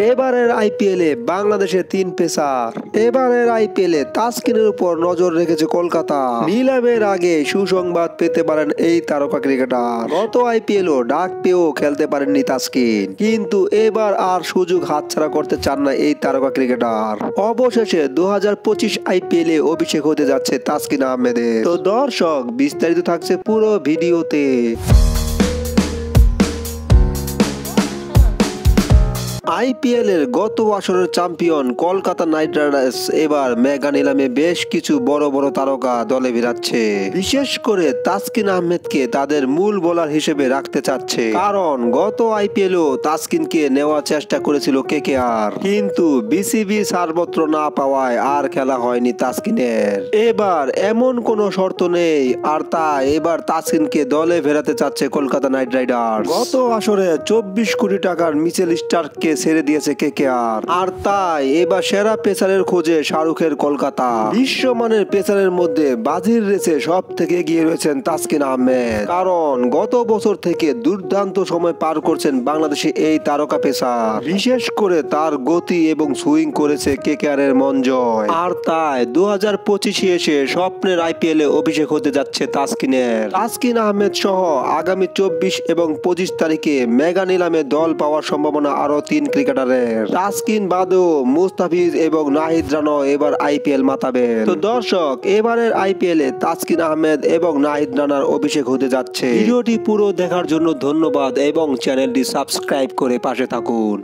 এবারের আইপিএলে বাংলাদেশের 3 পেসার। এবারের আইপিএলে তাসকিনের উপর নজর রেখেছে কলকাতা। নিলামের আগে সুসংবাদ পেতে পারেন এই তারকা ক্রিকেটার। গত আইপিএলও ডাক পেয়েও খেলতে পারেননি তাসকিন, কিন্তু এবার আর সুযোগ হাতছাড়া করতে চান না এই তারকা ক্রিকেটার। অবশেষে 2025 আইপিএলে অভিষেক হতে যাচ্ছে তাসকিন আহমেদের। তো দর্শক, বিস্তারিত থাকছে পুরো ভিডিওতে। আইপিএল এর গত আসরের চ্যাম্পিয়ন কলকাতা নাইট রাইডার্স এবার মেগা নিলামে বেশ কিছু বড় বড় তারকা দলে ভিড়াচ্ছে। বিশেষ করে তাসকিন আহমেদকে তাদের মূল বোলার হিসেবে রাখতে চাচ্ছে, কারণ গত আইপিএলও তাসকিনকে নেওয়ার চেষ্টা করেছিল কেকেআর, কিন্তু বিসিবি ছাড়পত্র না পাওয়ায় আর খেলা হয়নি তাসকিনের। এবার এমন কোনো শর্ত নেই, আর তাই এবার তাসকিনকে দলে ফেরাতে চাচ্ছে কলকাতা নাইট রাইডার্স। গত আসরে 24 কোটি টাকার মিচেল স্টার্ককে ছেড়ে দিয়েছে কেকেআর, আর তাই এবার সেরা পেসারের খোঁজে শাহরুখের কলকাতা। বিশ্বমানের পেসারের মধ্যে বাজির রেসে সব থেকে এগিয়ে রয়েছেন তাসকিন আহমেদ, কারণ গত বছর থেকে দুর্দান্ত সময় পার করছেন বাংলাদেশি এই তারকা পেসার। বিশেষ করে তার গতি এবং সুইং করেছে কেকেআর এর মন জয়, আর তাই 2025 এসে স্বপ্নের আইপিএলে অভিষেক হতে যাচ্ছে তাসকিনের। তাসকিন আহমেদ সহ আগামী 24 এবং 25 তারিখে মেগা নিলামে দল পাওয়ার সম্ভাবনা আরো 3 ক্রিকেটারের। তাসকিন বাদেও মুস্তাফিজ এবং নাহিদ রানা এবার আইপিএল মাতাবে। তো দর্শক, এবারের আইপিএলে তাসকিন আহমেদ এবং নাহিদ রানার অভিষেক হতে যাচ্ছে। ভিডিওটি পুরো দেখার জন্য ধন্যবাদ এবং চ্যানেলটি সাবস্ক্রাইব করে পাশে থাকুন।